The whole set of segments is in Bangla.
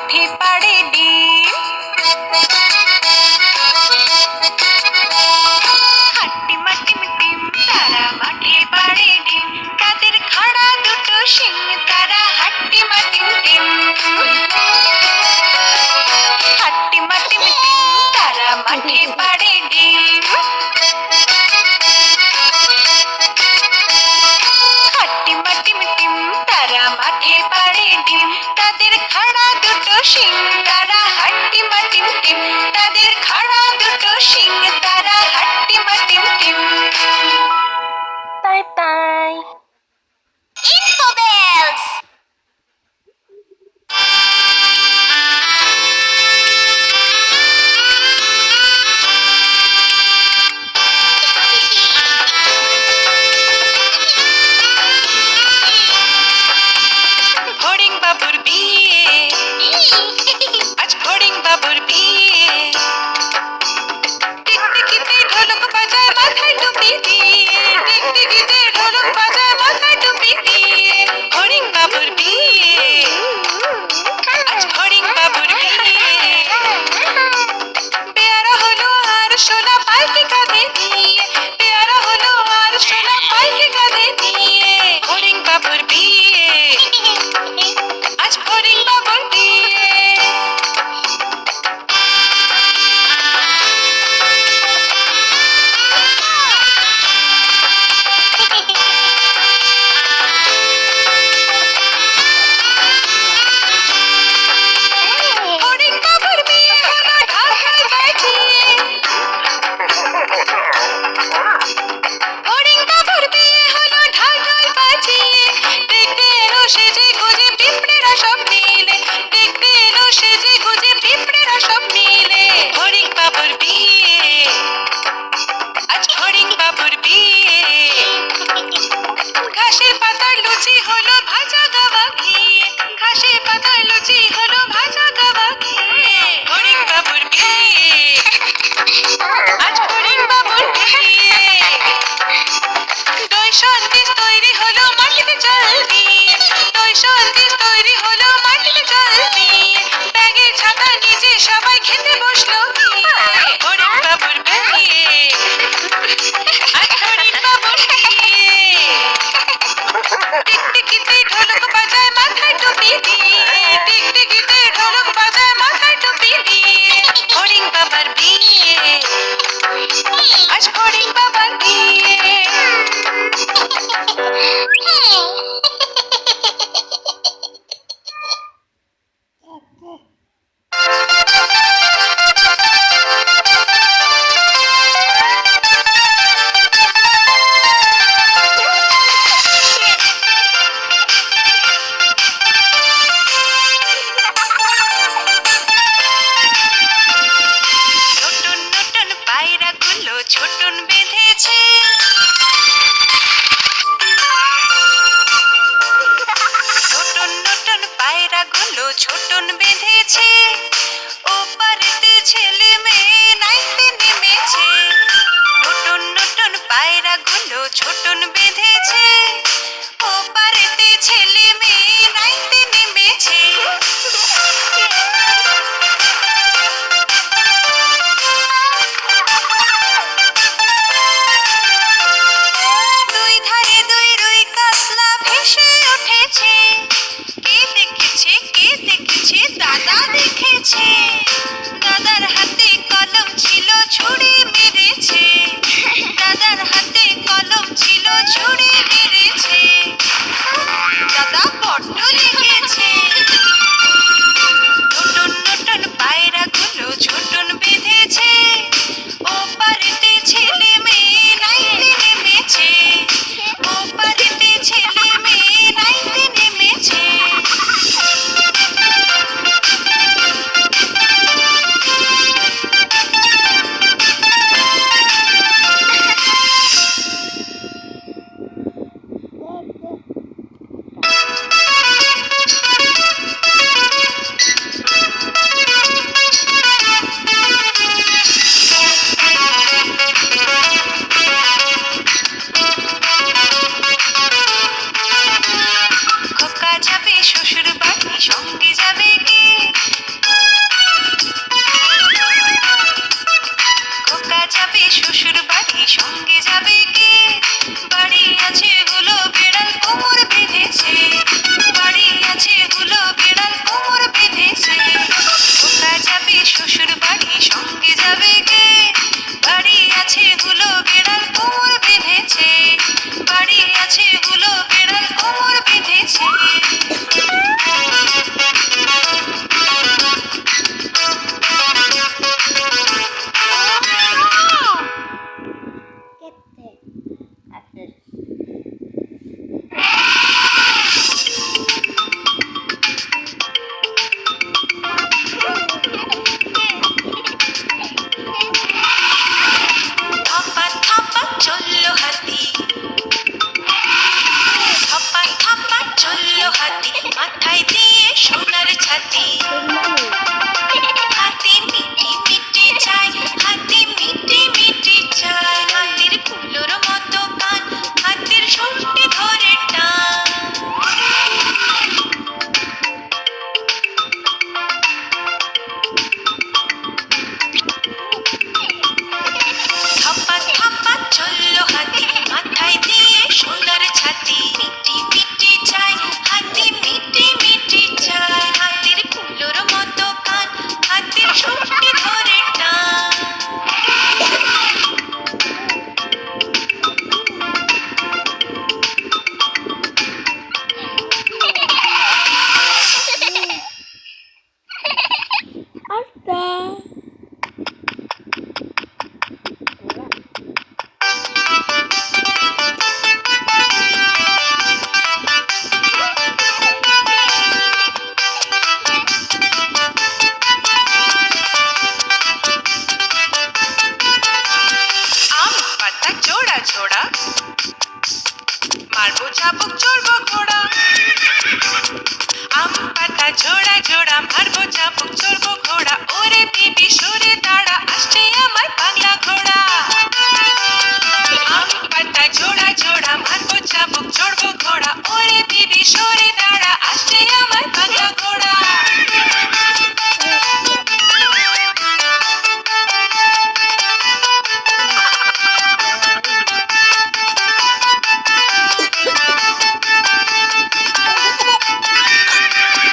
মাঠে পাড়ে ডিম। হাট্টিমাটিম টিম তারা মাঠে পাড়ে ডিম, তাদের খাড়া দুটো শিং তারা হাট্টিমাটিম টিম। হাট্টিমাটিম টিম তারা মাঠে পাড়ে ডিম। হাট্টিমাটিম টিম তারা মাঠে পাড়ে ডিম, তাদের খাড়া দুটো শিং তারা হাট্টিমাটিম টিম। তাদের খাড়া দুটো শিং তারা হাট্টিমাটিম টিম। Bye bye. Infobells! ফড়িং বাবুর বিয়ে, আজ ফড়িং বাবুর বিয়ে। টিকটিকিতে ঢোলক বাজায় মাথায় টুপি দিয়ে, টিকটিকিতে ঢোলক বাজায় মাথায় টুপি দিয়ে। ফড়িং বাবুর বিয়ে, আজ ফড়িং বাবুর বিয়ে। পেয়ারা হলো আর সোনা পালকি কাঁধে দিয়ে, পেয়ারা হলো আর সোনা পালকি কাঁধে দিয়ে। ফড়িং বাবুর বিয়ে, আজ ফড়িং বাবুর বিয়ে। ফড়িং বাবুর বিয়ে হলো ঢাকায় বাজিয়ে। ফড়িং বাবুর বিয়ে হলো ঢাকায় বাজিয়ে। দেখতে এলো সেজে গুজে পিঁপড়েরা সব মিলে, দেখতে এলো সেজে গুজে পিঁপড়েরা সব মিলে। ফড়িং বাবুর বিয়ে, আজ ফড়িং বাবুর বিয়ে। ঘাসের পাতার লুচি হলো ভাজা গাওয়া ঘিয়ে, ঘাসের পাতার লুচি হলো ভাজা গাওয়া ঘিয়ে। ফড়িং বাবুর বিয়ে, আজ ফড়িং বাবুর বিয়ে। দই সন্দেশ তৈরি হলো মাটিতে জল দিয়ে, দই সন্দেশ তৈরি হলো মাটিতে জল দিয়ে। ব্যাগের ছাতা নিচে সবাই খেতে বসলো গিয়ে। ফড়িং বাবুর বিয়ে, আজ ফড়িং বাবুর বিয়ে। টিকটিকিতে ঢোলক বাজায় মাথায় টুপি দিয়ে, টিকটিকিতে ঢোলক বাজায় মাথায় টুপি দিয়ে। ফড়িং বাবার বিয়ে, আজ ফড়িং বাবার বিয়ে। নতুন নতুন পায়রাগুলো ছোটন বেঁধেছে। নতুন নতুন পায়রাগুলো ছোটন বেঁধেছে। ওপারেতে ছেলে মেয়ে নাইতে নেমেছে। নতুন নতুন পায়রাগুলো ছোটন বেঁধেছে। ওপারেতে ছেলে মেয়ে নাইতে নেমেছে। দুই ধারে দুই রুই কাতলা ভেসে উঠেছে। কে দেখেছে কে দেখেছে, দাদা দেখেছে। দাদার হাতে কলম ছিল ছুঁড়ে মেরেছে, দাদার হাতে কলম ছিল ছুঁড়ে মেরেছে। দাদা ছুটি ধরে টান। আচ্ছা। আম পাতা জোড়া জোড়া, মারবো চাবুক চড়বো ঘোড়া। আম পাতা জোড়া জোড়া, মারবো চাবুক চড়বো ঘোড়া। ওরে বিবি সরে দাঁড়া, আসছে আমার বাংলা ঘোড়া। আম পাতা জোড়া জোড়া, মারবো চাবুক চড়বো ঘোড়া। ওরে বিবি সরে দাঁড়া, আসছে আমার বাংলা ঘোড়া।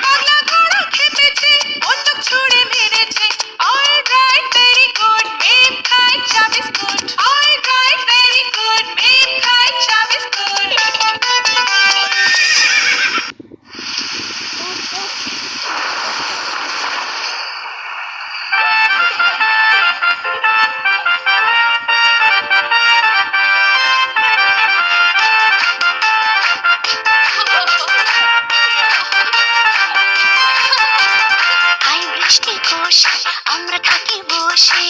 বাংলা ঘোড়া খেপেছে, বন্দুক ছুড়ে মেরেছে। All right, very good, মেম খাই চা biscuit. All right, very good, মেম খাই চা বিস্কুট। হাই বৃষ্টি কোষে আমরা থাকি বসে,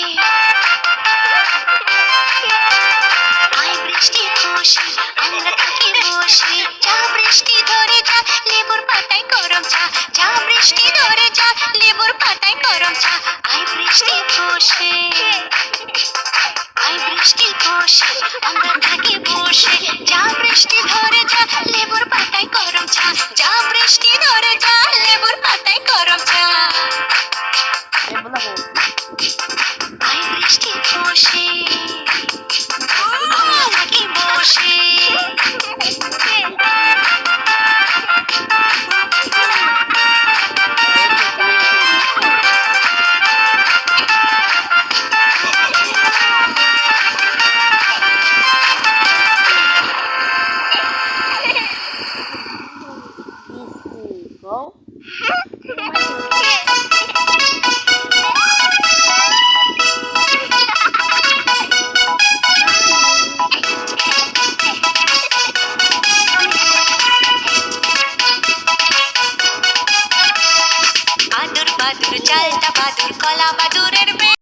হাই বৃষ্টি কোষে আমরা থাকি বসে। যা বৃষ্টি ধরে যা, লেবুর পাতায় গরম চা। যা বৃষ্টি ধরে যা, লেবুর পাতায় গরম চা। হাই বৃষ্টি কোষে, হাই বৃষ্টি কোষে আমরা থাকি বসে। যা বৃষ্টি ধরে যা, লেবুর পাতায় গরম চা। যা বৃষ্টি ধরে যা, লেবুর পাতায় গরম চা। হাই বৃষ্টি কোষে আমরা থাকি বসে। Go. আদুর বাদুর চালটা বাদুর, কলা বাদুর